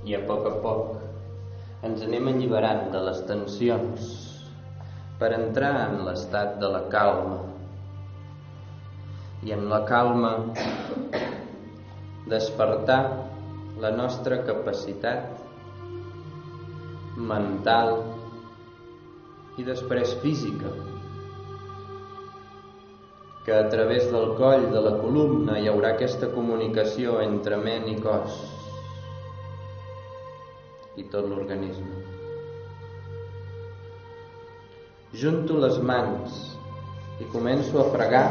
I a poc ens anem alliberant de les tensions per entrar en l'estat de la calma. I en la calma despertar la nostra capacitat mental i després física, que a través del coll de la columna hi haurà aquesta comunicació entre ment i cos i tot l'organisme. Junto les mans i començo a fregar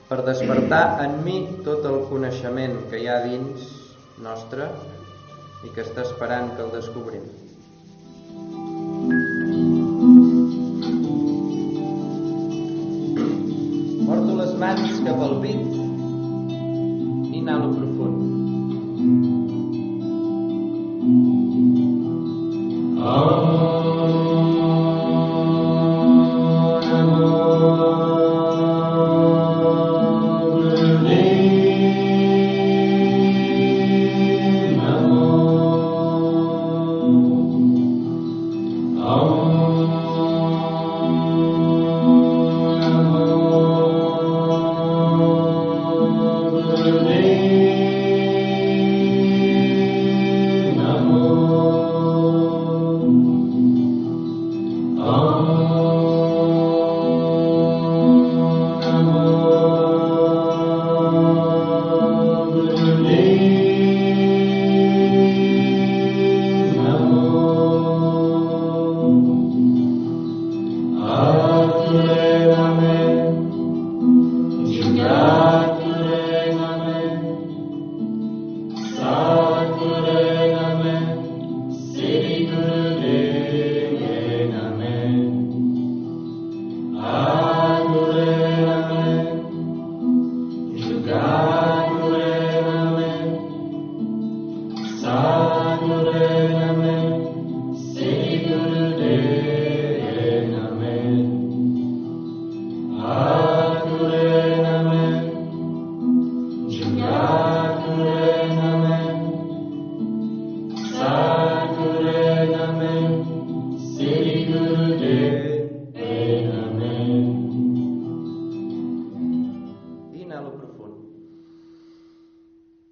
per despertar en mi tot el coneixement que hi ha dins nostre i que està esperant que el descobrim. Porto les mans cap al pit, inhalo profund.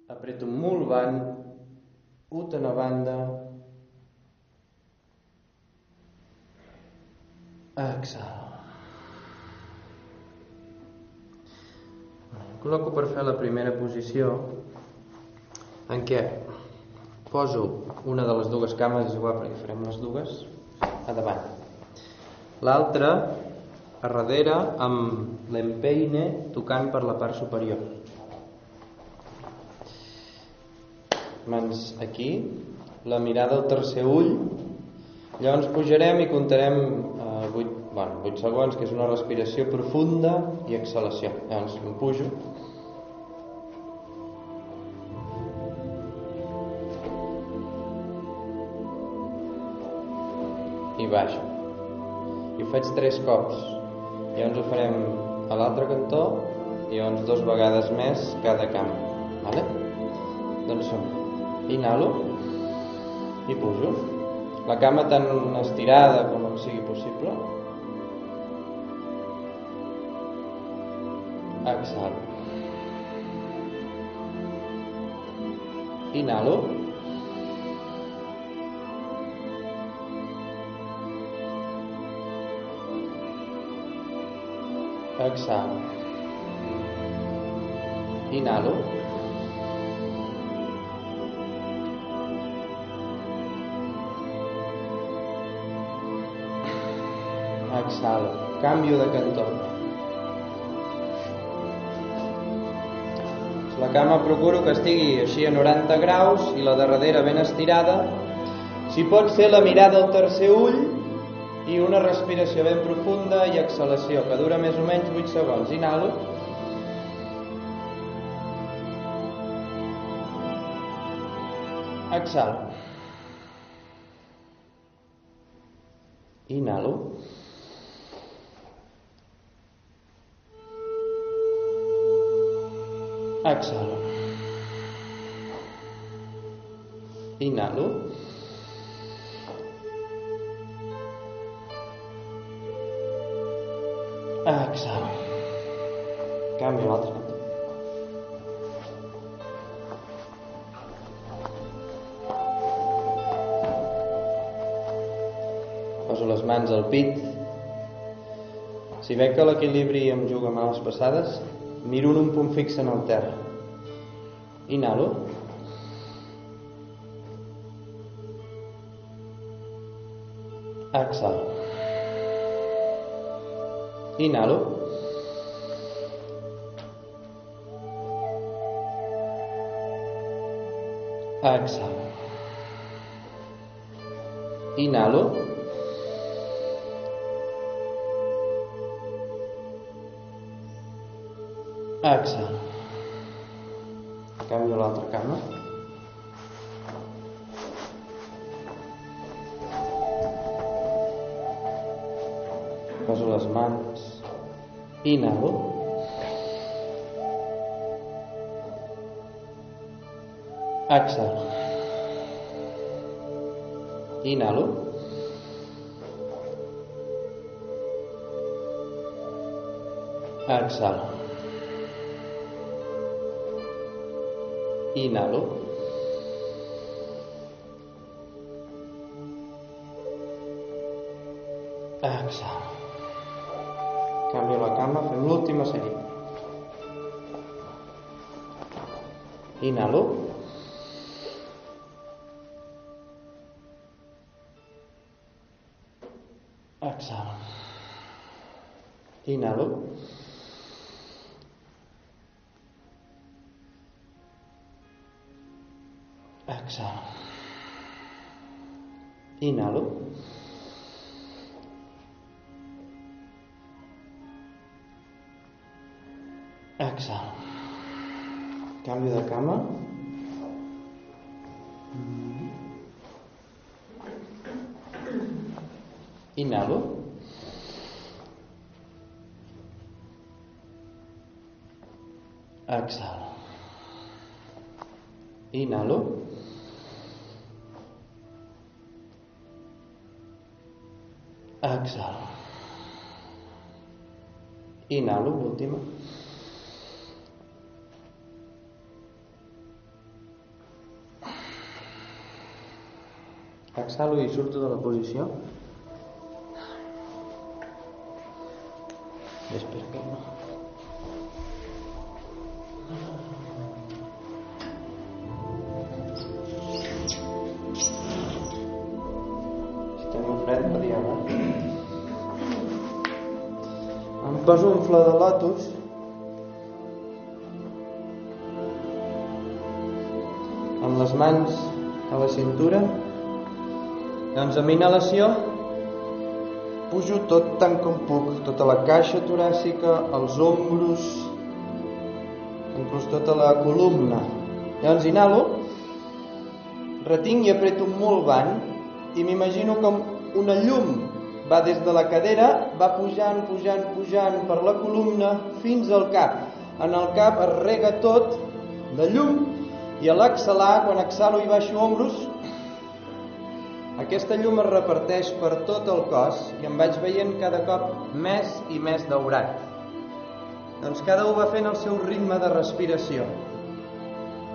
Apreto molt van, ut a una banda, exhalo. Col·loco per fer la primera posició en què poso una de les dues cames, és igual perquè farem les dues, a davant. L'altra a darrere amb l'empeine tocant per la part superior. Mans aquí, la mirada al tercer ull. Llavors pujarem i comptarem 8 segons, que és una respiració profunda i exhalació. Llavors em pujo. I baixo. I ho faig 3 cops. Llavors ho farem a l'altre cantó i llavors 2 vegades més cada camp. Vale? Doncs som. Inhalo i pujo. La cama tan estirada com sigui possible. Exhalo. Inhalo. Exhalo. Inhalo. Exhalo. Canvio de cantó. La cama procuro que estigui així a 90 graus i la de darrere ben estirada. Si pot ser la mirada al tercer ull i una respiració ben profunda i exhalació, que dura més o menys 8 segons. Inhalo. Exhalo. Inhalo. Exhalo. Inhalo. Exhalo. Canvio a l'altre cantó. Poso les mans al pit. Si veig que l'equilibri em juga males passades, miro un punt fix en el terra. Inhalo. Exhalo. Inhalo. Exhalo. Inhalo. Exhalo. Canvio a l'altra cama. Poso les mans. Inhalo. Exhalo. Inhalo. Exhalo. Inhalo. Exhalo. Canvio la cama, fem l'última sèrie. Inhalo. Exhalo. Inhalo. Exhalo. Inhalo. Exhalo. Canvio de cama. Inhalo. Exhalo. Inhalo. Exhalo. Inhalo, l'última. Exhalo i surto de la posició. Espera que no. Si teniu fred, podria anar. Em poso un flor de lotus. Amb les mans a la cintura. Doncs amb inhalació pujo tot tant com puc, tota la caixa toràcica, els ombros, inclús tota la columna. Llavors inhalo, retinc i apreto molt van i m'imagino com una llum va des de la cadera, va pujant, pujant, pujant per la columna fins al cap. En el cap es rega tot de llum i a l'exhalar, quan exhalo i baixo ombros, aquesta llum es reparteix per tot el cos i em vaig veient cada cop més i més daurat. Doncs cada un va fent el seu ritme de respiració.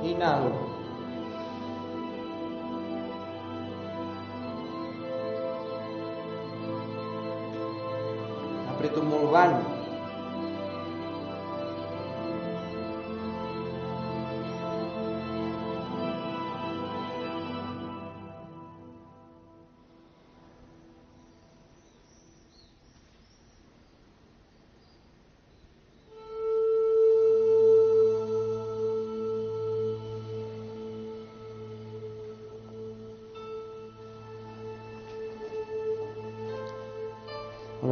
Inhalo. Apreto molt van.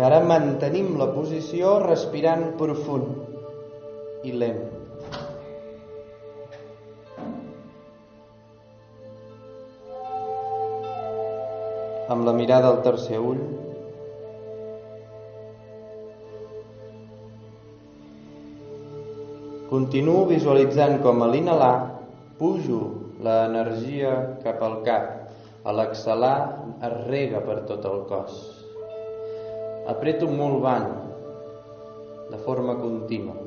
Ara mantenim la posició respirant profund i lent. Amb la mirada al tercer ull. Continuo visualitzant com a l'inhalar pujo l'energia cap al cap. A l'exhalar es rega per tot el cos. Apreto molt de forma contínua.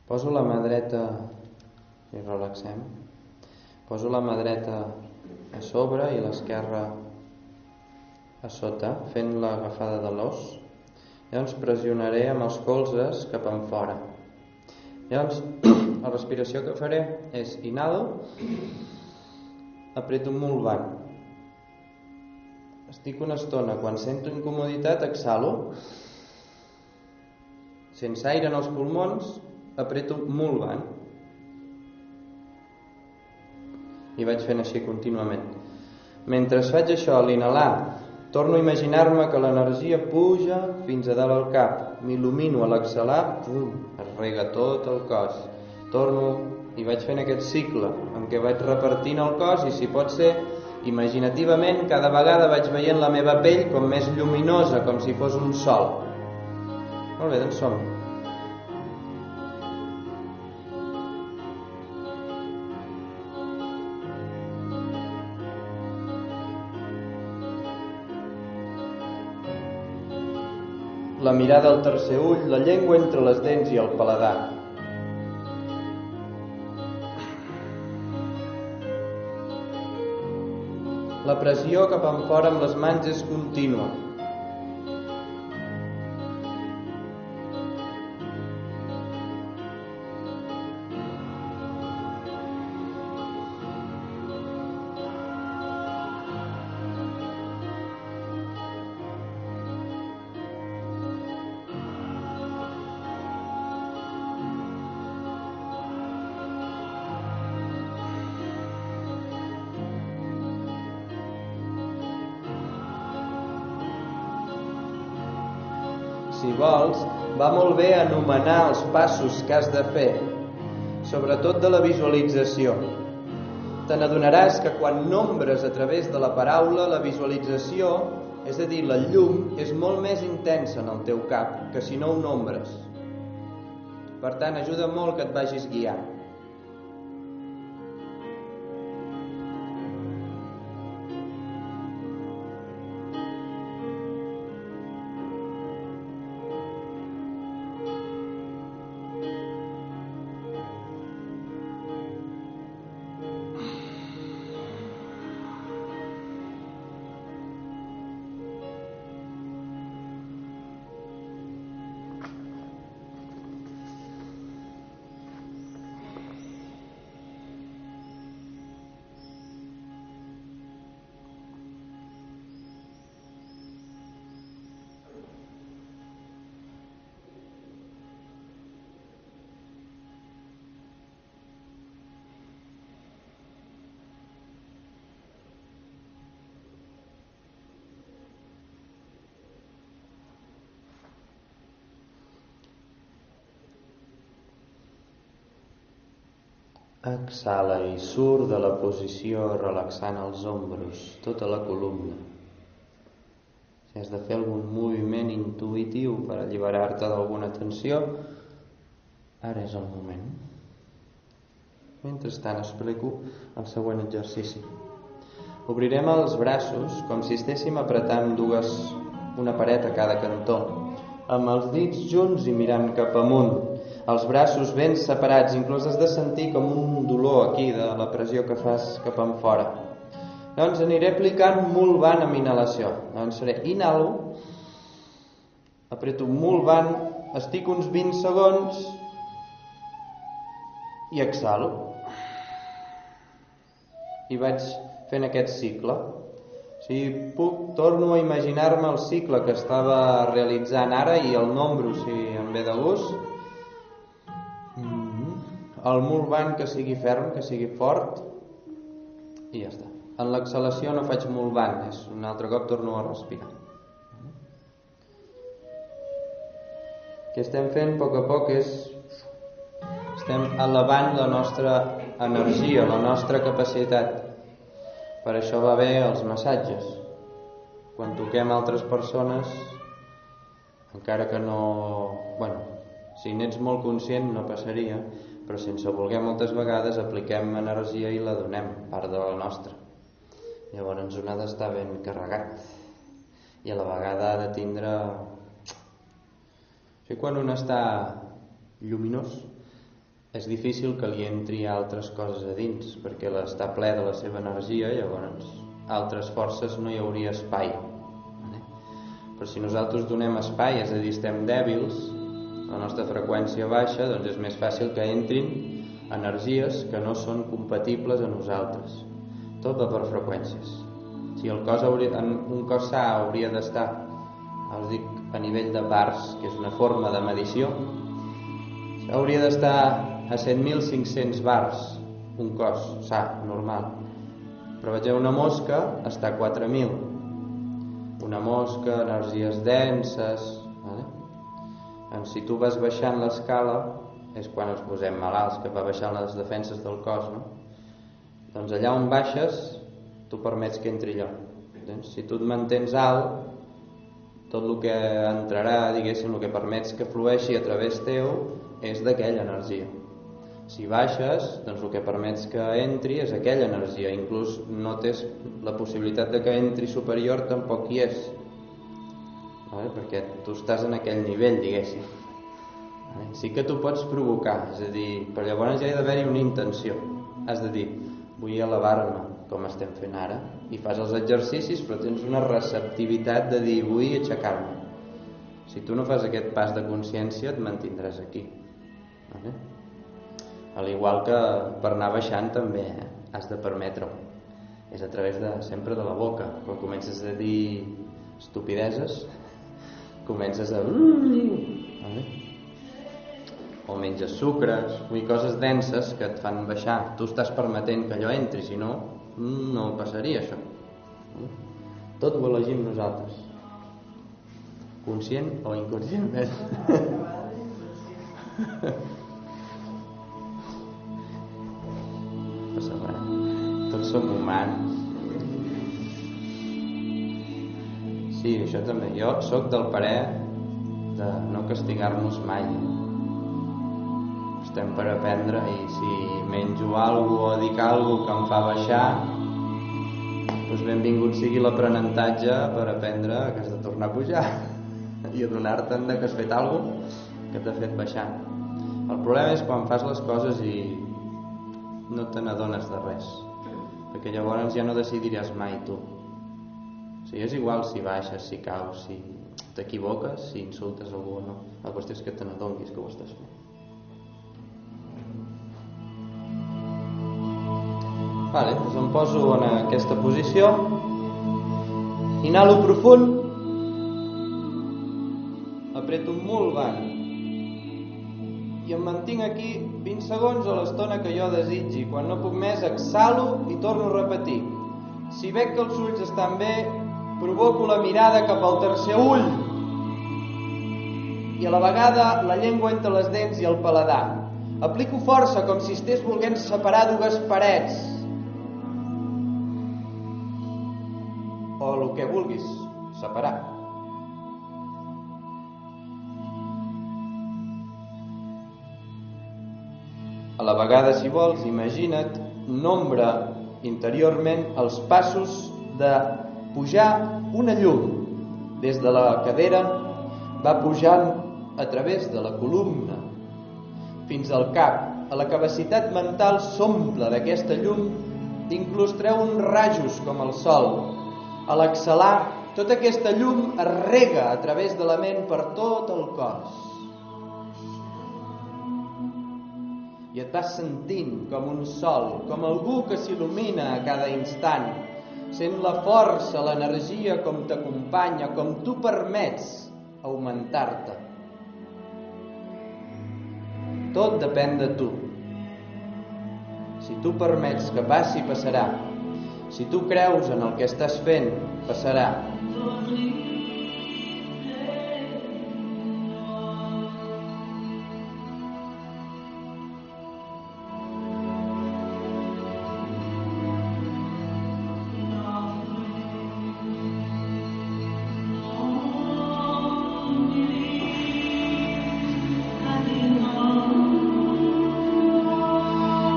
Poso la mà dreta i relaxem. Poso la mà dreta a sobre i l'esquerra a sota, fent l'agafada de l'os. Llavors pressionaré amb els colzes cap enfora. Llavors la respiració que faré és inhalo, apreto molt. Estic una estona, quan sento incomoditat exhalo. Sense aire en els pulmons, apreto molt. I vaig fent així contínuament. Mentre faig això, a l'inhalar, torno a imaginar-me que l'energia puja fins a dalt al cap. M'il·lumino a l'exhalar, es rega tot el cos. Torno i vaig fent aquest cicle en què vaig repartint el cos i, si pot ser, imaginativament, cada vegada vaig veient la meva pell com més lluminosa, com si fos un sol. Molt bé, doncs som-hi. La mirada al tercer ull, la llengua entre les dents i el paladar. La pressió cap enfora amb les mans és contínua. Si vols, va molt bé anomenar els passos que has de fer, sobretot de la visualització. Te n'adonaràs que quan nombres a través de la paraula, la visualització, és a dir, la llum, és molt més intensa en el teu cap que si no ho nombres. Per tant, ajuda molt que et vagis guiant. Exhala i surt de la posició relaxant els ombros, tota la columna. Si has de fer algun moviment intuïtiu per alliberar-te d'alguna tensió, ara és el moment. Mentrestant explico el següent exercici. Obrirem els braços com si estéssim apretant una paret a cada cantó, amb els dits junts i mirant cap amunt, els braços ben separats, inclús has de sentir com un dolor aquí de la pressió que fas cap en fora. Llavors aniré aplicant mulvant amb inhalació. Llavors seré inhalo, apreto mulvant, estic uns 20 segons i exhalo. I vaig fent aquest cicle. Si puc, torno a imaginar-me el cicle que estava realitzant ara i el nombro si em ve de gust. El mulvant que sigui ferm, que sigui fort, i ja està. En l'exhalació no faig mulvant, un altre cop torno a respirar. El que estem fent a poc estem elevant la nostra energia, la nostra capacitat. Per això va bé els massatges. Quan toquem altres persones, encara que no... si n'ets molt conscient no passaria, però sense voler moltes vegades apliquem energia i la donem, part de la nostra. Llavors un ha d'estar ben carregat i a la vegada ha de tindre... quan un està lluminós és difícil que li entri altres coses a dins, perquè està ple de la seva energia, llavors altres forces no hi hauria espai. Però si nosaltres donem espai, és a dir, estem dèbils, la nostra freqüència baixa, doncs és més fàcil que entrin energies que no són compatibles a nosaltres. Tot va per freqüències. Si un cos sa hauria d'estar, us dic, a nivell de bars, que és una forma de medició, hauria d'estar a 7.500 bars, un cos sa, normal. Però vegeu, una mosca està a 4.000. Una mosca, energies denses... Si tu vas baixant l'escala, és quan ens posem malalts, que va baixant les defenses del cos, no? Doncs allà on baixes, tu permets que entri allò. Si tu et mantens alt, tot el que entrarà, diguéssim, el que permets que flueixi a través teu és d'aquella energia. Si baixes, doncs el que permets que entri és aquella energia. Inclús no tens la possibilitat de que entri superior, tampoc hi és. Perquè tu estàs en aquell nivell, diguéssim. Sí que tu pots provocar, és a dir, però llavors ja hi ha d'haver-hi una intenció. Has de dir, vull elevar-me, com estem fent ara, i fas els exercicis, però tens una receptivitat de dir, vull aixecar-me. Si tu no fas aquest pas de consciència, et mantindràs aquí. Al igual que per anar baixant també has de permetre-ho. És a través sempre de la boca. Quan comences a dir estupideses, comences a... o menges sucres, coses denses que et fan baixar. Tu estàs permetent que allò entri, si no, no passaria això. Tot ho elegim nosaltres, conscient o inconscientment. Passa res, tots som humans. Sí, això també. Jo sóc del parer de no castigar-nos mai. Estem per aprendre, i si menjo alguna o dic alguna que em fa baixar, doncs benvingut sigui l'aprenentatge per aprendre que has de tornar a pujar i adonar-te'n que has fet alguna que t'ha fet baixar. El problema és quan fas les coses i no te n'adones de res, perquè llavors ja no decidiràs mai tu. És igual si baixes, si caus, si t'equivoques, si insultes algú o no. La qüestió és que te n'adonis que ho estàs fent. Doncs em poso en aquesta posició, inhalo profund, apreto molt bany i em mantinc aquí 20 segons o l'estona que jo desitgi. Quan no puc més, exhalo i torno a repetir. Si veig que els ulls estan bé, provoco la mirada cap al tercer ull i a la vegada la llengua entre les dents i el paladar. Aplico força com si estigués volent separar dues parets o el que vulguis separar. A la vegada, si vols, imagina't, nombra interiorment els passos de pujar una llum des de la cadera, va pujant a través de la columna fins al cap. A la capacitat mental s'omple d'aquesta llum, inclús treu uns rajos com el sol. A l'exhalar, tota aquesta llum es rega a través de la ment per tot el cos. I et vas sentint com un sol, com algú que s'il·lumina a cada instant. Sent la força, l'energia com t'acompanya, com tu permets augmentar-te. Tot depèn de tu. Si tu permets que passi, passarà. Si tu creus en el que estàs fent, passarà.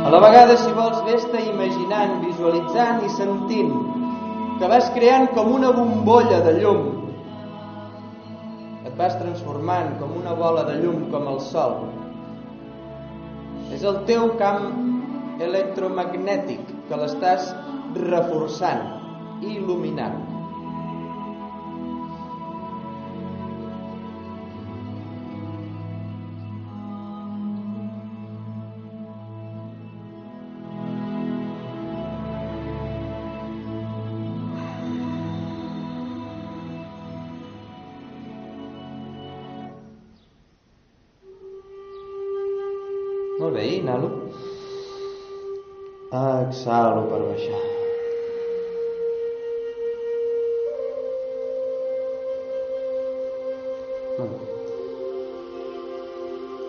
A la vegada, si vols, ves-te imaginant, visualitzant i sentint que vas creant com una bombolla de llum. Et vas transformant com una bola de llum, com el sol. És el teu camp electromagnètic que l'estàs reforçant i il·luminant. Molt bé, inhalo. Exhalo per baixar.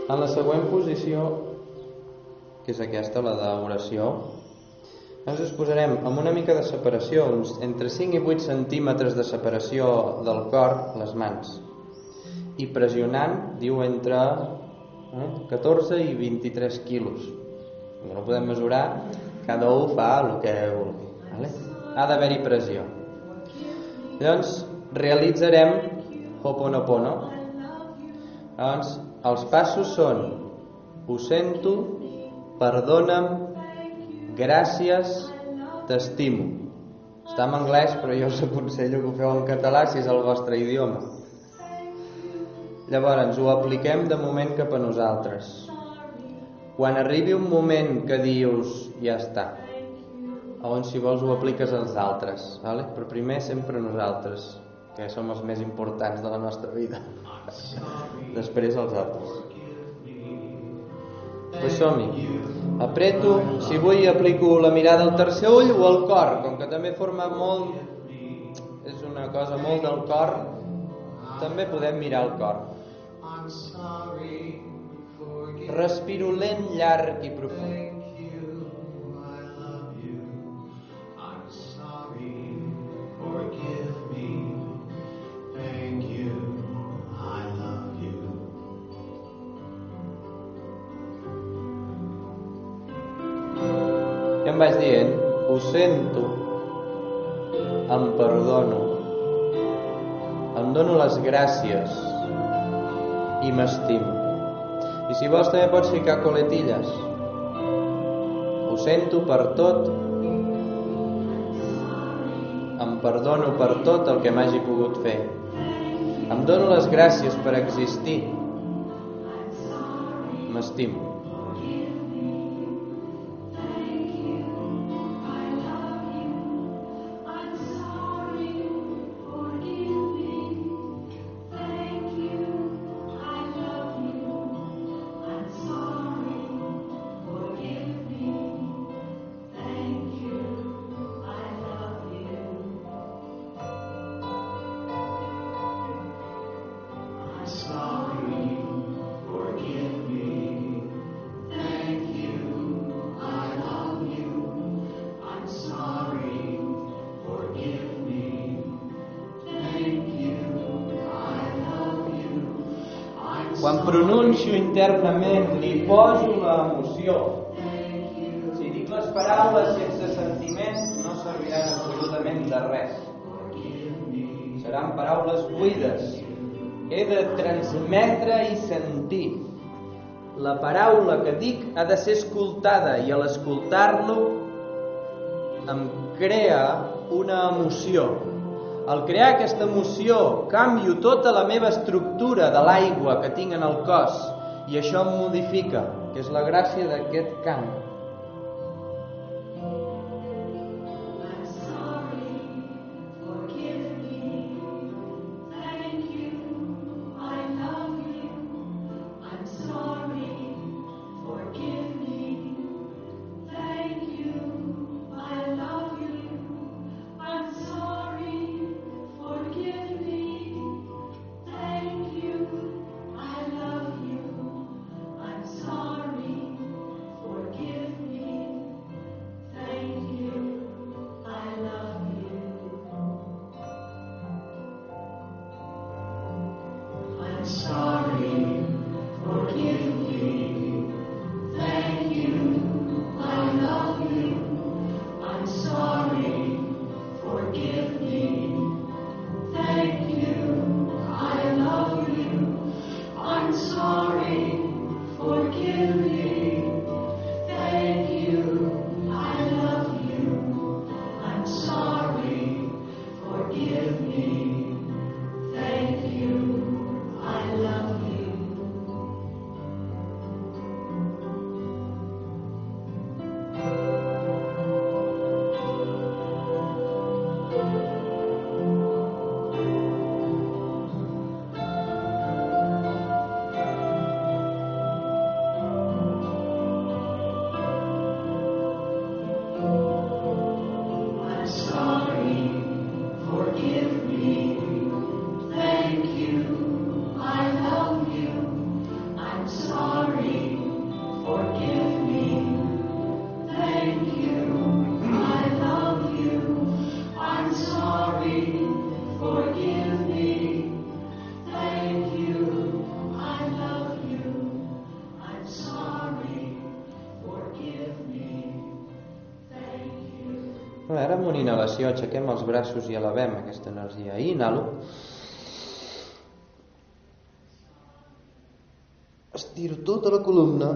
En la següent posició, que és aquesta, la d'oració, ens posarem amb una mica de separació, entre 5 i 8 centímetres de separació del cor, les mans, i pressionant, diu, entre 14 i 23 quilos. No ho podem mesurar, cada un fa el que vulgui, vale? Ha d'haver-hi pressió. Llavors realitzarem Ho'oponopono. Llavors els passos són: ho sento, perdona'm, gràcies, t'estimo. Està en anglès, però jo us aconsello que ho feu en català si és el vostre idioma. Llavors ho apliquem de moment cap a nosaltres. Quan arribi un moment que dius ja està, on si vols ho apliques als altres, vale? Però primer sempre nosaltres, que som els més importants de la nostra vida. Després els altres. Pues som-hi. Apreto, si vull aplico la mirada al tercer ull o al cor, com que també forma molt, és una cosa molt del cor, també podem mirar el cor. Respiro lent, llarg i profund. I em vaig dient, ho sento, em perdono, em dono les gràcies i m'estimo. I si vols també pots ficar coletilles. Ho sento per tot, em perdono per tot el que m'hagi pogut fer, em dono les gràcies per existir, m'estimo. Quan pronuncio internament, li poso l'emoció. Si dic les paraules sense sentiment, no serviran absolutament de res. Seran paraules buides. He de transmetre i sentir. La paraula que dic ha de ser escoltada i a l'escoltar-lo em crea una emoció. Al crear aquesta emoció canvio tota la meva estructura de l'aigua que tinc en el cos i això em modifica, que és la gràcia d'aquest cant. Ara amb una inhalació aixequem els braços i elevem aquesta energia. Inhalo. Estiro tota la columna.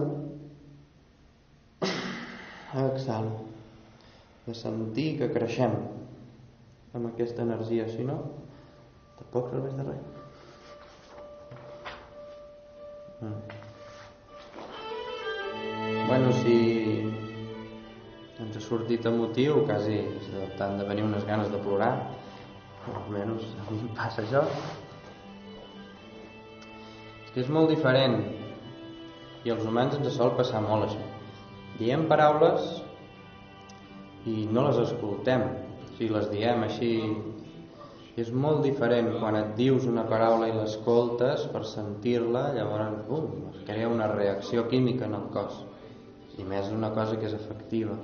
Exhalo. De sentir que creixem amb aquesta energia, si no, tampoc serveix de res. Bueno, si ens ha sortit emotiu, quasi t'han de venir unes ganes de plorar, almenys a mi em passa això. És que és molt diferent i als humans ens sol passar molt això. Diem paraules i no les escoltem. Si les diem així, és molt diferent quan et dius una paraula i l'escoltes per sentir-la, llavors es crea una reacció química en el cos, i més una cosa que és efectiva.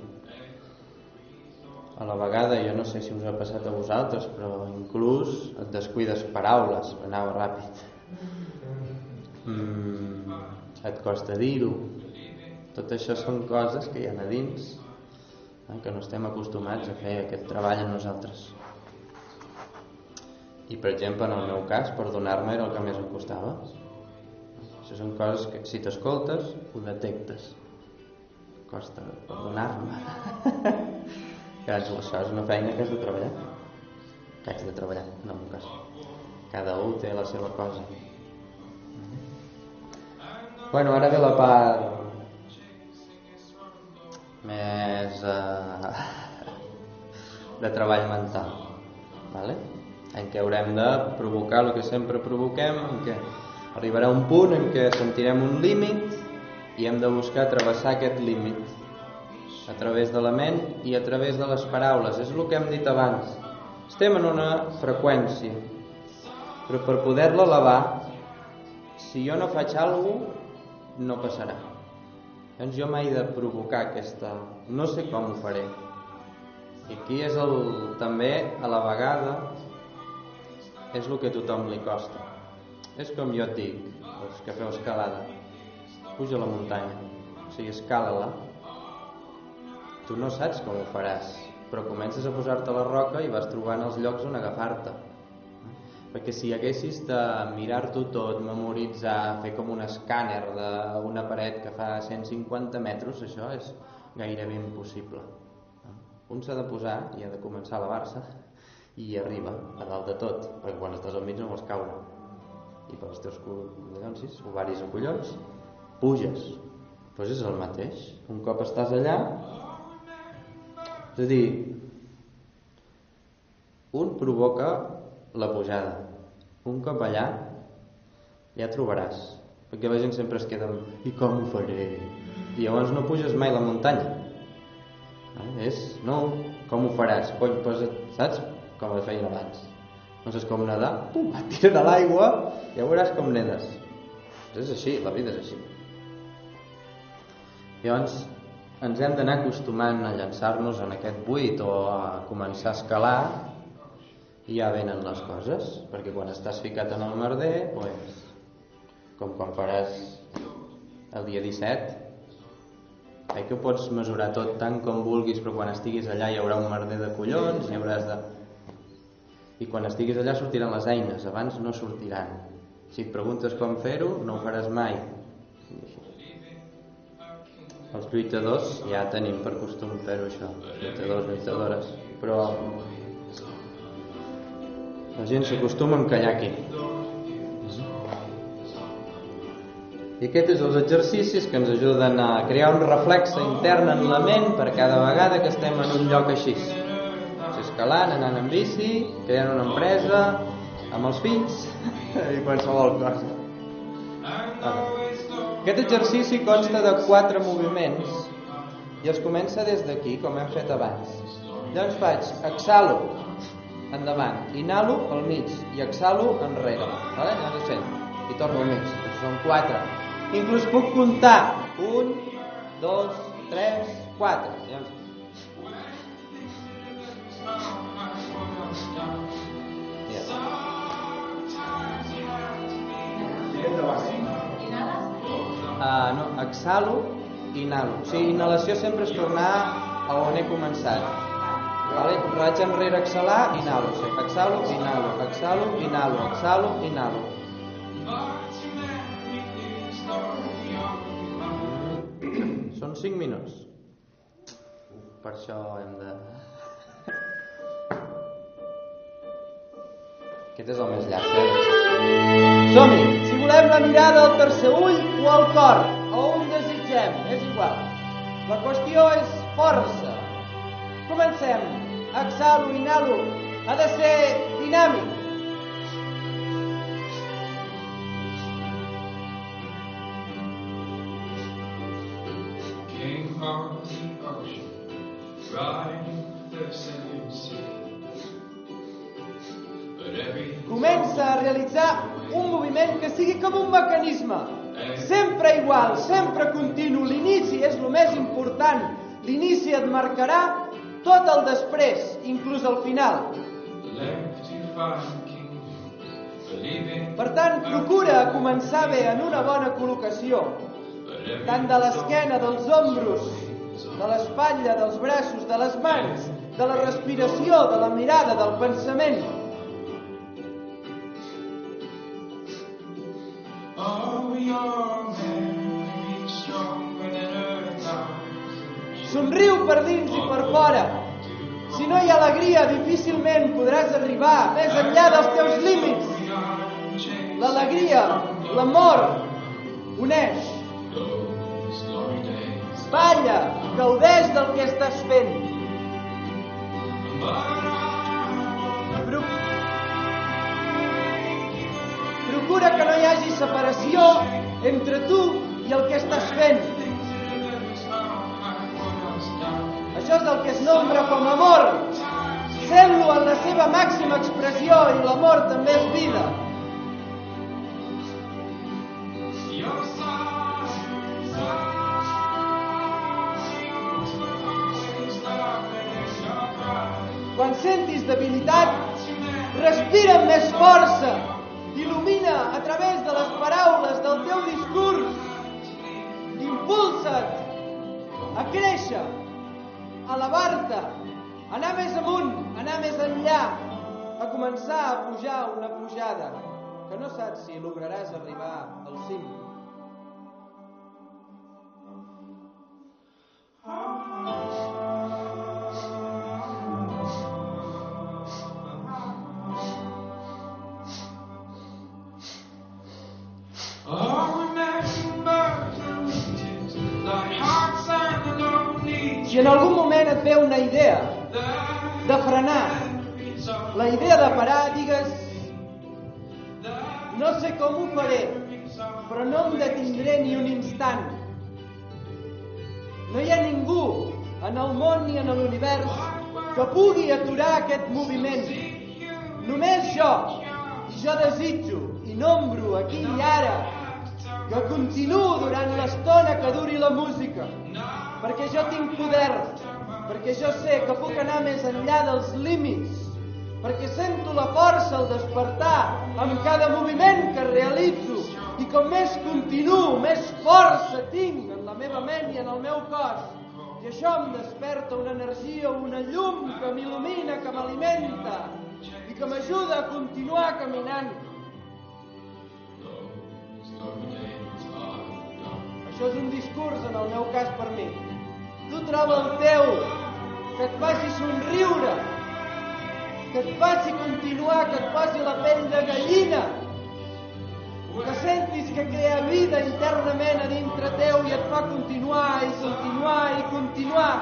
A la vegada, jo no sé si us ha passat a vosaltres, però inclús et descuides paraules, anava ràpid. Et costa dir-ho. Tot això són coses que hi ha a dins, que no estem acostumats a fer aquest treball en nosaltres. I, per exemple, en el meu cas, perdonar-me era el que més em costava. Això són coses que, si t'escoltes, ho detectes. Costa perdonar-me. Això és una feina que has de treballar. Que haig de treballar, no en un cas. Cada un té la seva cosa. Bueno, ara ve la part més de treball mental, vale? En què haurem de provocar el que sempre provoquem, en què arribarà un punt en què sentirem un límit i hem de buscar travessar aquest límit a través de la ment i a través de les paraules. És el que hem dit abans. Estem en una freqüència, però per poder-la elevar, si jo no faig alguna cosa, no passarà. Doncs jo m'he de provocar aquesta... No sé com ho faré. I aquí és també, a la vegada, és el que a tothom li costa. És com jo et dic, els que feu escalada, puja a la muntanya, o sigui, escala-la. Tu no saps com ho faràs, però comences a posar-te a la roca i vas trobant els llocs on agafar-te. Perquè si haguessis de mirar-t'ho tot, memoritzar, fer com un escàner d'una paret que fa 150 metres, això és gairebé impossible. Un s'ha de posar i ha de començar a elevar-se i arriba a dalt de tot, perquè quan estàs al mig no vols caure. I pels teus collons, ovaris o collons, puges. Doncs és el mateix. Un cop estàs allà, és a dir, un provoca la pujada. Un cop allà, ja trobaràs. Perquè la gent sempre es queda amb i com ho faré? I llavors no puges mai la muntanya. No, com ho faràs? Cony, saps com ho feien abans? No saps com nedar? Pum, et tiren a l'aigua i ja veuràs com nedes. És així, la vida és així. Llavors, ens hem d'anar acostumant a llançar-nos en aquest buit o a començar a escalar i ja venen les coses, perquè quan estàs ficat en el merder, com quan faràs el dia 17, que ho pots mesurar tot tant com vulguis, però quan estiguis allà hi haurà un merder de collons, i quan estiguis allà sortiran les eines, abans no sortiran. Si et preguntes com fer-ho, no ho faràs mai. Els lluitadors ja tenim per costum fer-ho, això, lluitadors, lluitadores, però la gent s'acostuma a encallar aquí. I aquest és els exercicis que ens ajuden a crear un reflexe intern en la ment per cada vegada que estem en un lloc així. Escalant, anant en bici, creant una empresa, amb els fills i qualsevol cosa. Aquest exercici consta de 4 moviments i es comença des d'aquí, com hem fet abans. Llavors faig exhalo, endavant, inhalo al mig i exhalo enrere. Llavors fem i torno al mig. Són 4. Inclús puc comptar 1, 2, 3, 4. No, exhalo, inhalo. O sigui, inhalació sempre és tornar a on he començat. Raig enrere, exhalar, inhalo. Exhalo, inhalo, exhalo, inhalo, exhalo, inhalo. Són 5 minuts. Per això hem de... Aquest és el més llarg, Som-hi! Si volem la mirada al tercer ull o al cor, o on desitgem, és igual. La qüestió és força. Comencem. Exhalo, inhalo. Ha de ser dinàmic. Comença a realitzar un moviment que sigui com un mecanisme, sempre igual, sempre continu. L'inici és el més important. L'inici et marcarà tot el després, inclús el final. Per tant, procura començar bé en una bona col·locació, tant de l'esquena, dels ombros, de l'espatlla, dels braços, de les mans, de la respiració, de la mirada, del pensament. Somriu per dins i per fora. Si no hi ha alegria, difícilment podràs arribar més enllà dels teus límits. L'alegria, l'amor, uneix. Balla, gaudeix del que estàs fent. Procura que no hi hagi separació entre tu i el que estàs fent. Això és el que es nombra com amor. Sent-lo en la seva màxima expressió, i l'amor també és vida. Quan sentis debilitat, respira amb més força. Il·lumina a través de les paraules del teu discurs. Impulsa't a créixer, a elevar-te, a anar més amunt, a anar més enllà, a començar a pujar una pujada que no saps si lograràs arribar al cim. Si en algun moment et ve una idea de frenar, la idea de parar, digues: no sé com ho faré, però no em detindré ni un instant. No hi ha ningú en el món ni en l'univers que pugui aturar aquest moviment. Només jo. I jo desitjo i nombro aquí i ara que continuo durant l'estona que duri la música, perquè jo tinc poder, perquè jo sé que puc anar més enllà dels límits, perquè sento la força al despertar amb cada moviment que realitzo, i com més continuo, més força tinc en la meva ment i en el meu cos, i això em desperta una energia, una llum que m'il·lumina, que m'alimenta i que m'ajuda a continuar caminant. Això és un discurs, en el meu cas, per mi. Tu troba el teu, que et faci somriure, que et faci continuar, que et posi la pell de gallina, que sentis que crea vida internament a dintre teu i et fa continuar i continuar i continuar,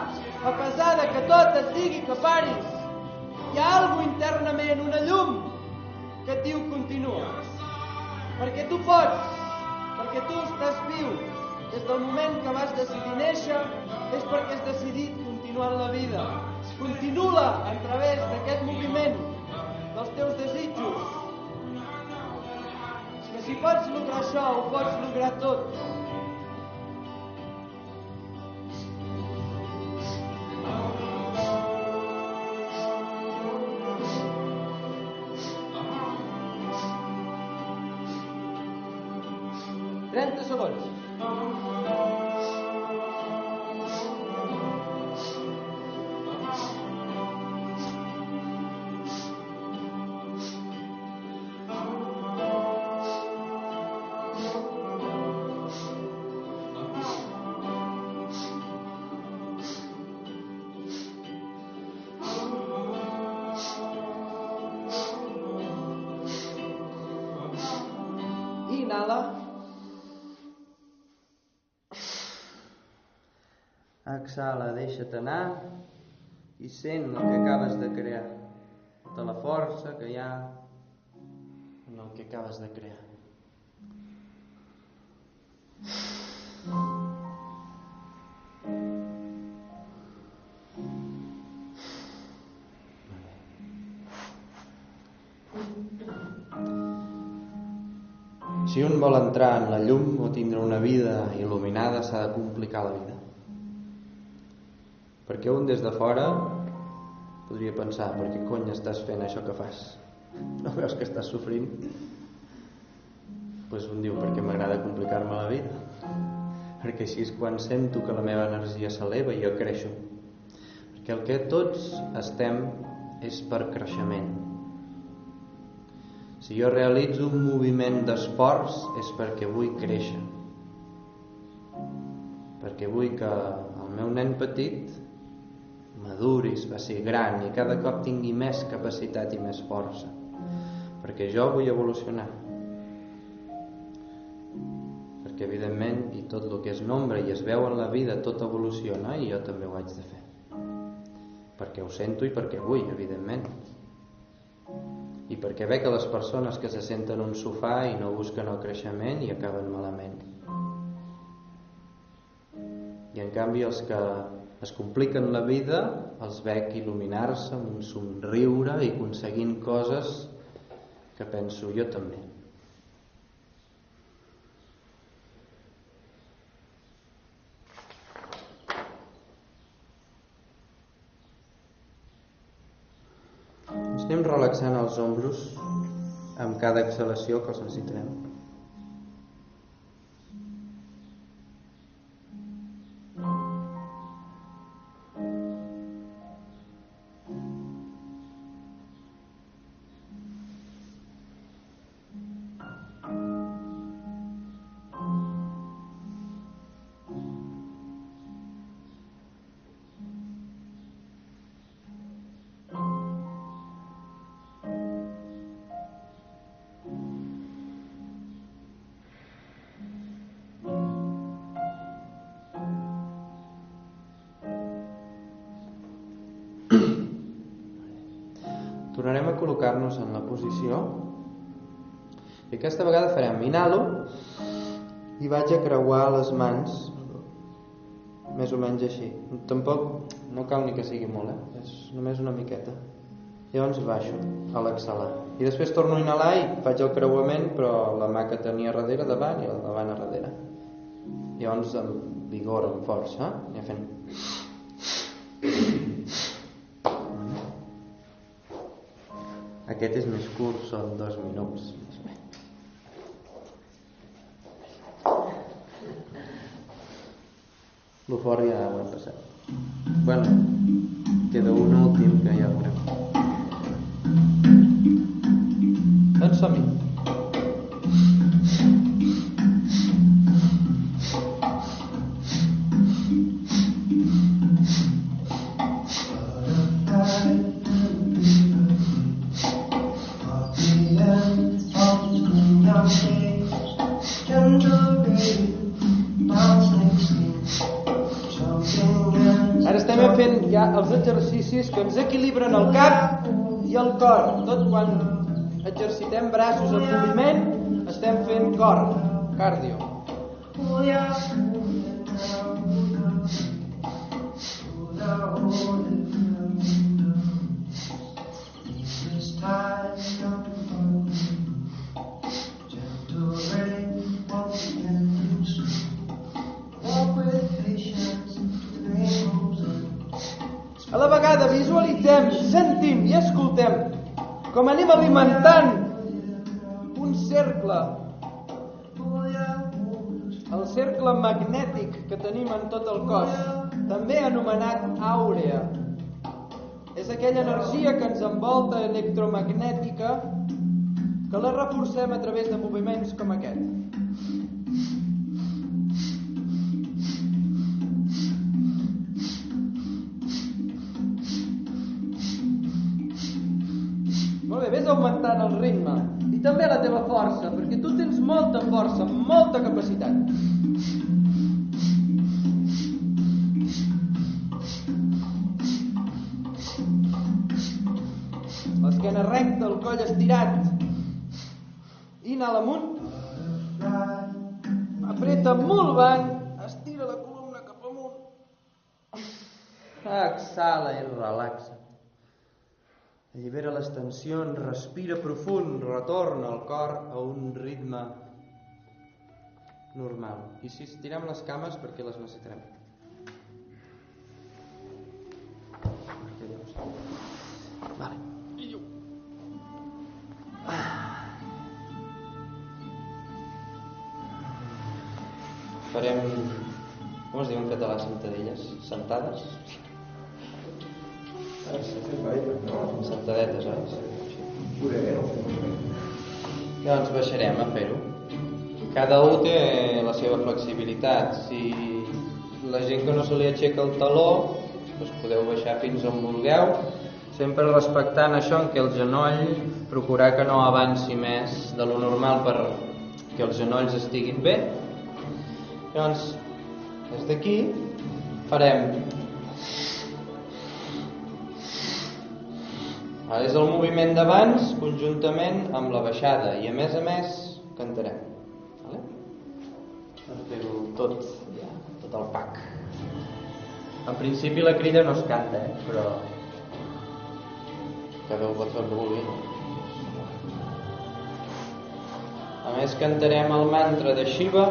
a pesar de que tot et digui que paris. Hi ha alguna internament, una llum, que et diu continua. Perquè tu pots, perquè tu estàs viu. Des del moment que vas decidir néixer, és perquè has decidit continuar la vida. Continua a través d'aquest moviment dels teus desitjos. Que si pots lograr això, ho pots lograr tot. Segons. Inhala. Exhala, deixa't anar i sent el que acabes de crear, tota la força que hi ha en el que acabes de crear. Si un vol entrar en la llum o tindre una vida il·luminada, s'ha de complicar la vida. Perquè un des de fora podria pensar: per què cony estàs fent això que fas? No veus que estàs sofrint? Doncs un diu: perquè m'agrada complicar-me la vida. Perquè així és quan sento que la meva energia s'eleva i jo creixo. Perquè el que tots estem és per creixement. Si jo realitzo un moviment d'esforç és perquè vull créixer. Perquè vull que el meu nen petit maduri, es faci gran i cada cop tingui més capacitat i més força. Perquè jo vull evolucionar. Perquè evidentment, i tot el que és nombre i es veu en la vida, tot evoluciona i jo també ho haig de fer. Perquè ho sento i perquè vull, evidentment. I perquè ve que les persones que se senten en un sofà i no busquen el creixement i acaben malament. I en canvi els que es compliquen la vida els veig il·luminar-se amb un somriure i aconseguint coses que penso jo també. Ens anem relaxant els ombros amb cada exhalació que els necessitarem. Tornarem a col·locar-nos en la posició i aquesta vegada farem inhalo i vaig a creuar les mans més o menys així. Tampoc no cal ni que sigui molt, és només una miqueta. Llavors baixo a l'exhalar i després torno a inhalar i faig el creuament, però la mà que tenia darrere davant i la davant a darrere. Llavors amb vigor, amb força, anem fent. Aquest és més curt, són 2 minuts. L'eufòria ja ho hem passat. Bueno, queda un últim que ja veurem. Doncs som-hi. Ara estem fent ja els exercicis que ens equilibren el cap i el cor. Tot quan exercitem braços en moviment estem fent cor, cardio. A la vegada visualitzem, sentim i escoltem com anem alimentant un cercle, el cercle magnètic que tenim en tot el cos, també anomenat àurea. És aquella energia que ens envolta electromagnètica que la reforcem a través de moviments com aquest. Molt bé, ves augmentant el ritme i també la teva força, perquè tu tens molta força, molta capacitat. L'esquena recta, el coll estirat. Inhala amunt. Apreta molt banc. Estira la columna cap amunt. Exhala i relaxa. Allibera les tensions, respira profund, retorna el cor a un ritme normal. I si estirem les cames perquè les necessitarem. Vale. Farem, com es diu en català, sentadilles? Sentades? Sentadetes, oi? Llavors baixarem a fer-ho. Cada un té la seva flexibilitat. Si la gent que no se li aixeca el taló, doncs podeu baixar fins on vulgueu, sempre respectant això en què el genoll, procurar que no avanci més de lo normal per que els genolls estiguin bé. Llavors, des d'aquí farem... Ara és el moviment d'abans conjuntament amb la baixada i a més cantarem. Vale? Per fer-ho tot, ja, tot el pack. En principi la crida no es canta, però cada un pot fer el que vulgui. A més cantarem el mantra de Shiva,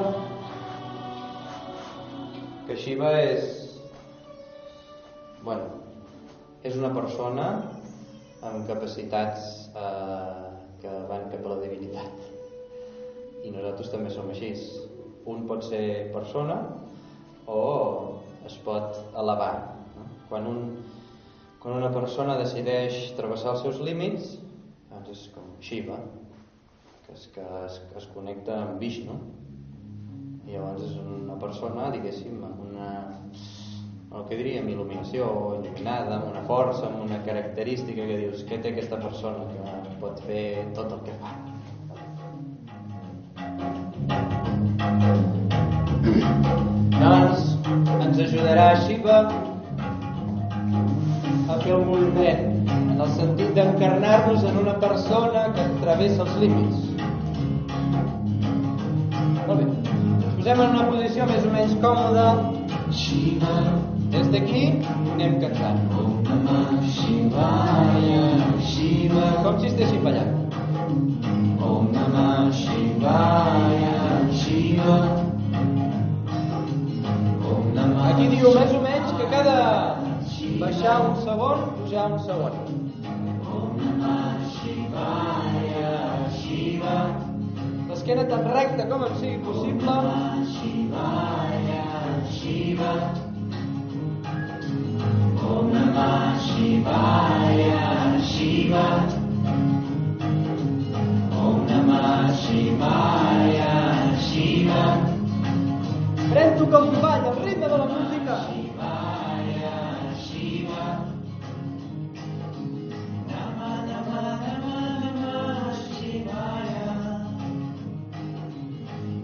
que Shiva és una persona amb capacitats que van cap a la divinitat. I nosaltres també som així. Un pot ser persona o es pot elevar. Quan una persona decideix travessar els seus límits, doncs és com Shiva, que es connecta amb Vishnu. I llavors és una persona, diguéssim, amb el que diríem, il·luminació, il·luminada, amb una força, amb una característica que dius, què té aquesta persona que pot fer tot el que fa? Doncs ens ajudarà Shiva a fer el moviment, en el sentit d'encarnar-nos en una persona que travessa els límits. Molt bé. Ens posem en una posició més o menys còmoda. Shiva. Des d'aquí anem cantant. Om Namah Shivaya, Shiva. Com si estéssim ballant. Om Namah Shivaya, Shiva. Aquí diu més o menys que cada baixar un segon, pujar un segon. Om Namah Shivaya, Shiva. L'esquena tan recta com em sigui possible. Om Namah Shivaya, Shiva. Om Namah Shivaya, Shiva. Om Namah Shivaya, Shiva. Pren-t'ho com tu balla, el ritme de la música. Shivaya, Shiva. Namah, Namah, Namah, Namah Shivaya.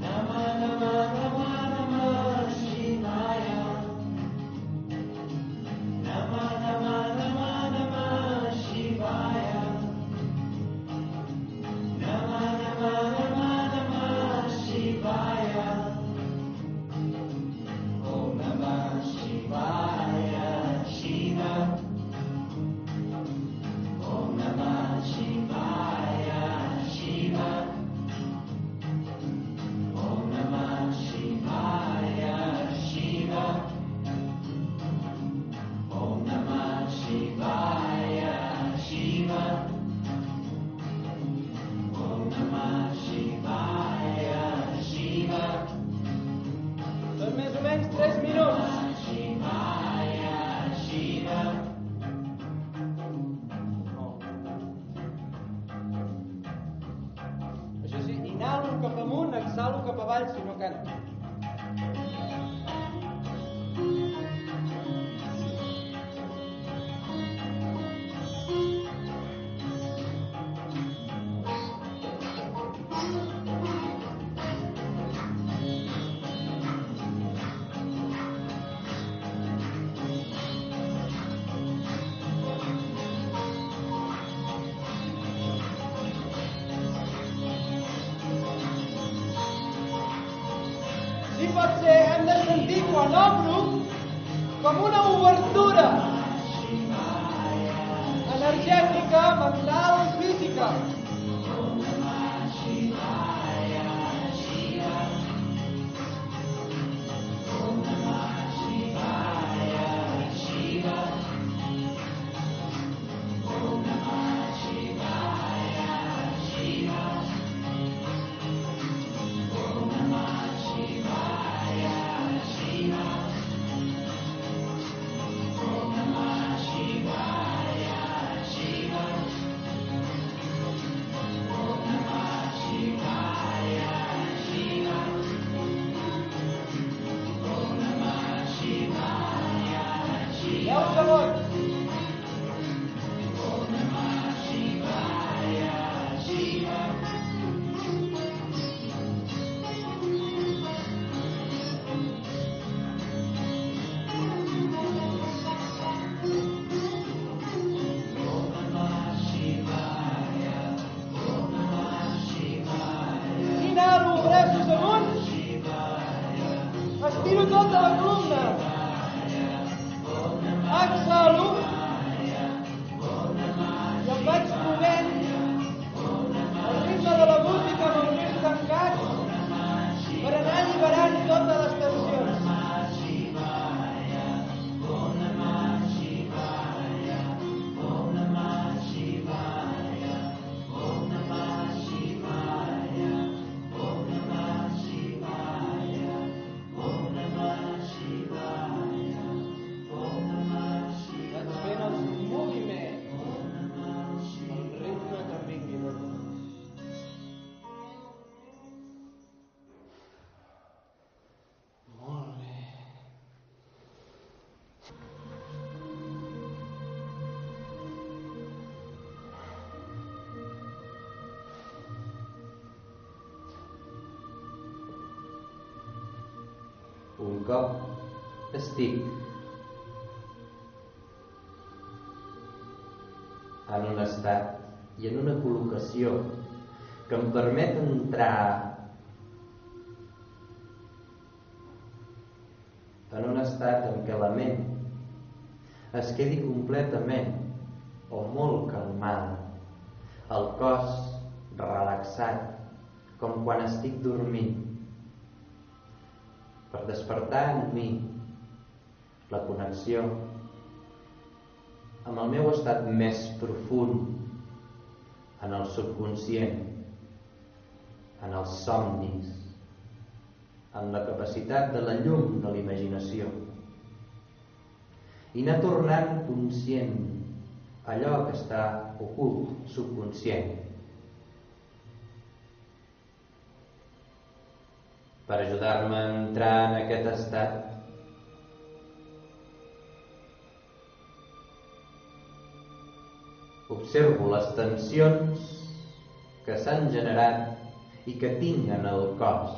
Namah, Namah, Namah, Namah Shivaya. Namah, Namah, Namah, Namah Shivaya. Namah, Namah, Namah, Namah Shivaya. Om Namah Shivaya, Shiva. Om Namah Shivaya, Shiva. Om Namah Shivaya, Shiva. Om Namah Shivaya, Shiva. Om Namah Shivaya, Shiva. Són més o menys 3 minuts. Shivaya, Shiva. Això sí, inhalo cap amunt, exhalo cap avall si no canto. Si pot ser, hem de sentir quan obro com una obertura energètica, mental, física. Un cop estic en un estat i en una col·locació que em permet entrar en un estat en què la ment es quedi completament o molt calmada, el cos relaxat, com quan estic dormint, per despertar en mi la connexió amb el meu estat més profund, en el subconscient, en els somnis, en la capacitat de la llum de la imaginació, i anar tornant conscient allò que està ocult, subconscient, per ajudar-me a entrar en aquest estat. Observo les tensions que s'han generat i que tinc en el cos.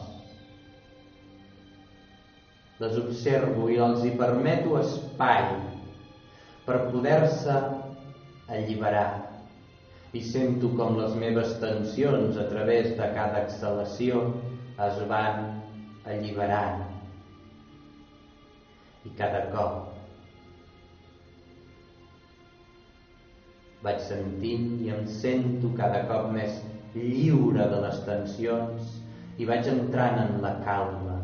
Les observo i els hi permeto espai per poder-se alliberar. I sento com les meves tensions a través de cada exhalació es van alliberant. I cada cop vaig sentint i em sento cada cop més lliure de les tensions i vaig entrant en la calma,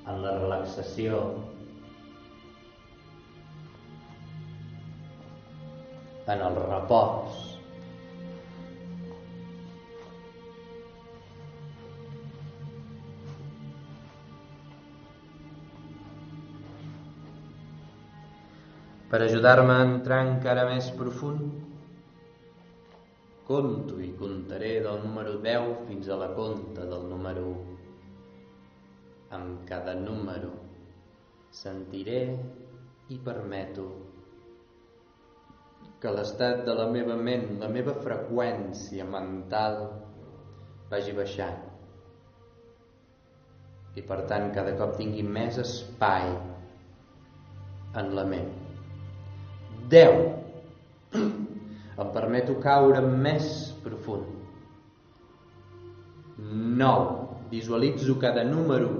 en la relaxació, en el repòs. Per ajudar-me a entrar encara més profund, conto i contaré del número 10 fins a la conta del número 1. Amb cada número sentiré i permeto que l'estat de la meva ment, la meva freqüència mental vagi baixant. I per tant cada cop tingui més espai en la ment. 10. Em permeto caure més profund. 9. Visualitzo cada número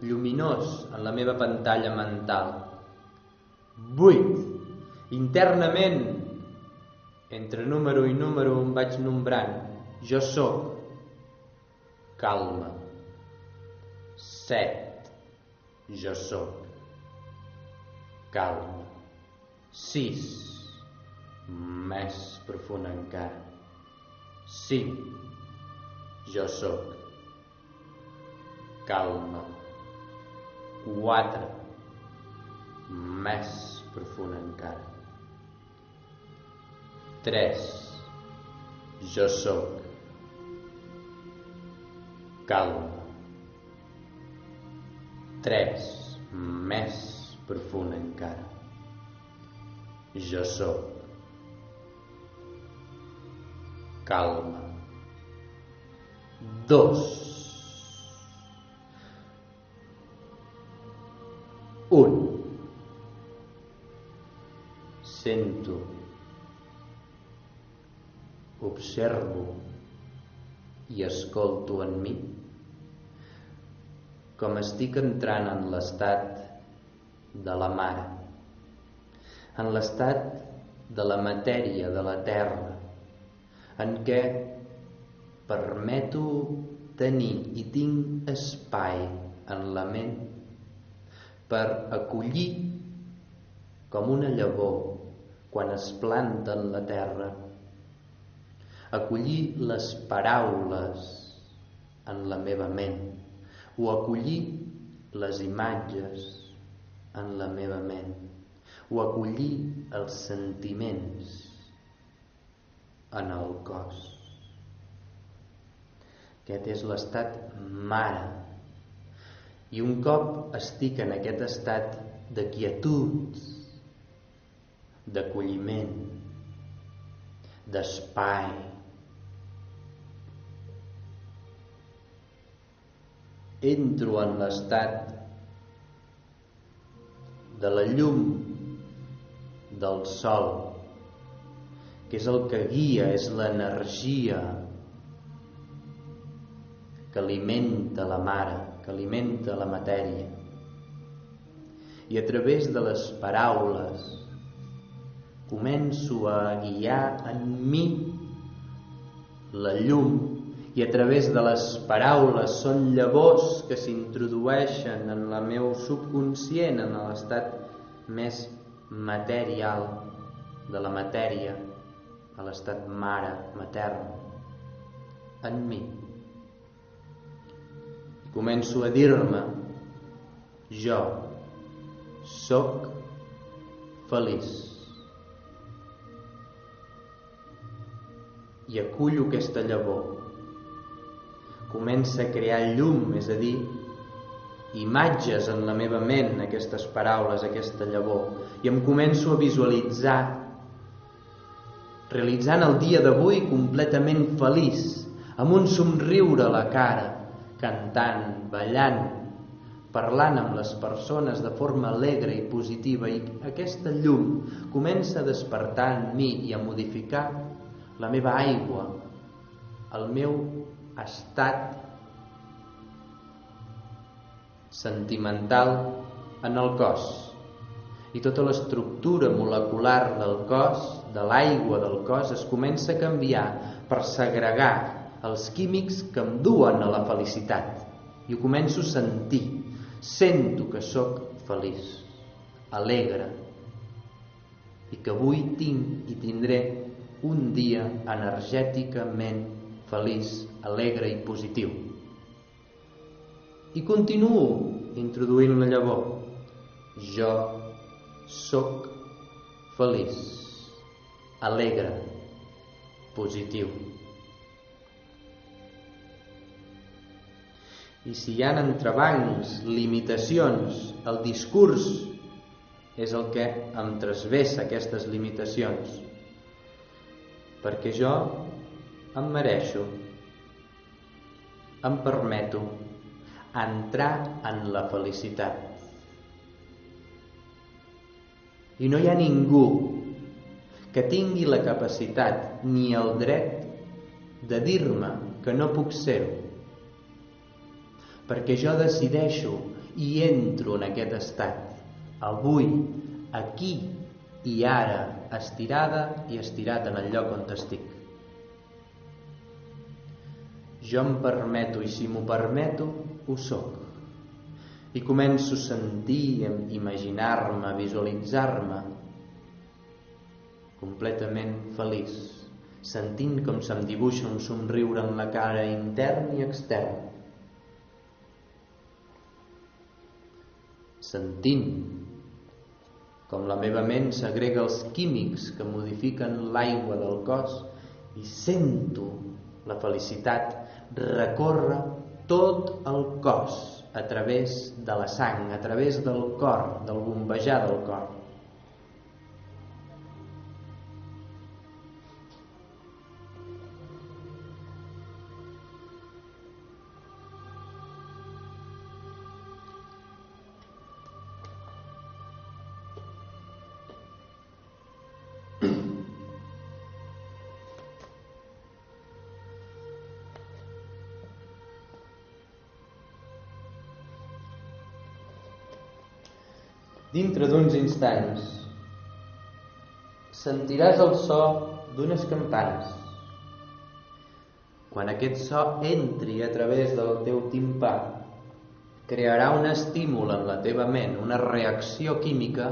lluminós en la meva pantalla mental. 8. Internament, entre número i número em vaig nombrant. Jo sóc calma. 7. Jo sóc calma. 6. Més profund encara. 5. Jo sóc calma. 4. Més profund encara. 3. Jo sóc calma. 3. Més profund encara. Jo sóc calma. 2. 1. Sento, observo i escolto en mi com estic entrant en l'estat de la mare, en l'estat de la matèria de la terra, en què permeto tenir i tinc espai en la ment per acollir com una llavor quan es planta en la terra, acollir les paraules en la meva ment o acollir les imatges en la meva ment o acollir els sentiments en el cos. Aquest és l'estat mare. I un cop estic en aquest estat de quietud, d'acolliment, d'espai, entro en l'estat de la llum del sol, que és el que guia, és l'energia que alimenta la mare, que alimenta la matèria. I a través de les paraules començo a guiar en mi la llum, i a través de les paraules són llavors que s'introdueixen en el meu subconscient, en l'estat més material de la matèria, a l'estat mare, matern, en mi. I començo a dir-me: jo sóc feliç. I acullo aquesta llavor. Comença a crear llum, és a dir, imatges en la meva ment, aquestes paraules, aquesta llavor, i em començo a visualitzar realitzant el dia d'avui completament feliç, amb un somriure a la cara, cantant, ballant, parlant amb les persones de forma alegre i positiva, i aquesta llum comença a despertar en mi i a modificar la meva aigua, el meu estat sentimental en el cos, i tota l'estructura molecular del cos, de l'aigua del cos, es comença a canviar per segregar els químics que em duen a la felicitat, i ho començo a sentir. Sento que sóc feliç, alegre, i que avui tinc i tindré un dia energèticament feliç, alegre i positiu. I continuo introduint la llavor. Jo sóc feliç, alegre, positiu. I si hi ha entrebancs, limitacions, el discurs és el que em trasvessa aquestes limitacions, perquè jo em mereixo, em permeto entrar en la felicitat. I no hi ha ningú que tingui la capacitat ni el dret de dir-me que no puc ser-ho, perquè jo decideixo i entro en aquest estat, avui, aquí i ara, estirada i estirat en el lloc on estic. Jo em permeto, i si m'ho permeto, ho soc. I començo a sentir, a imaginar-me, a visualitzar-me completament feliç, sentint com se'm dibuixa un somriure en la cara intern i extern, sentint com la meva ment segrega els químics que modifiquen l'aigua del cos, i sento la felicitat recórrer tot el cos a través de la sang, a través del cor, del bombejar del cor. Dintre d'uns instants sentiràs el so d'unes campanes. Quan aquest so entri a través del teu timpà, crearà un estímul en la teva ment, una reacció química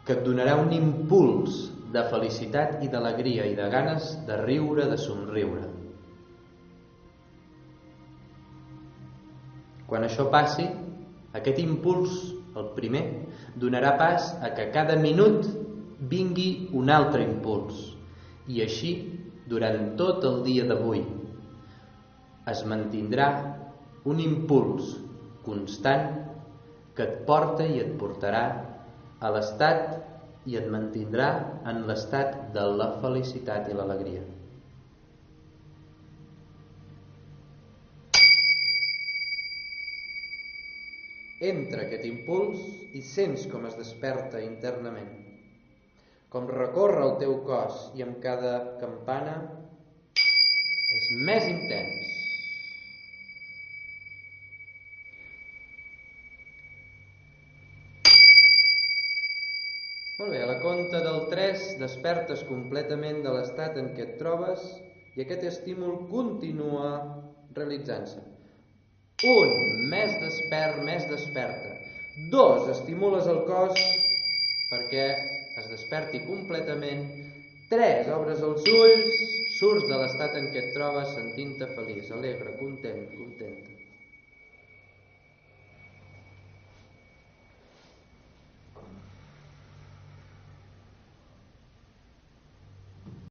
que et donarà un impuls de felicitat i d'alegria i de ganes de riure, de somriure. Quan això passi, aquest impuls, el primer, donarà pas a que cada minut vingui un altre impuls, i així durant tot el dia d'avui es mantindrà un impuls constant que et porta i et portarà a l'estat i et mantindrà en l'estat de la felicitat i l'alegria. entra aquest impuls i sents com es desperta internament, com recorre el teu cos i amb cada campana és més intens. Molt bé, a la compta del 3 despertes completament de l'estat en què et trobes i aquest estímul continua realitzant-se. 1, més despert, més desperta. 2, estimules el cos perquè es desperti completament. 3, obres els ulls, surts de l'estat en què et trobes sentint-te feliç, alegre, content, contenta.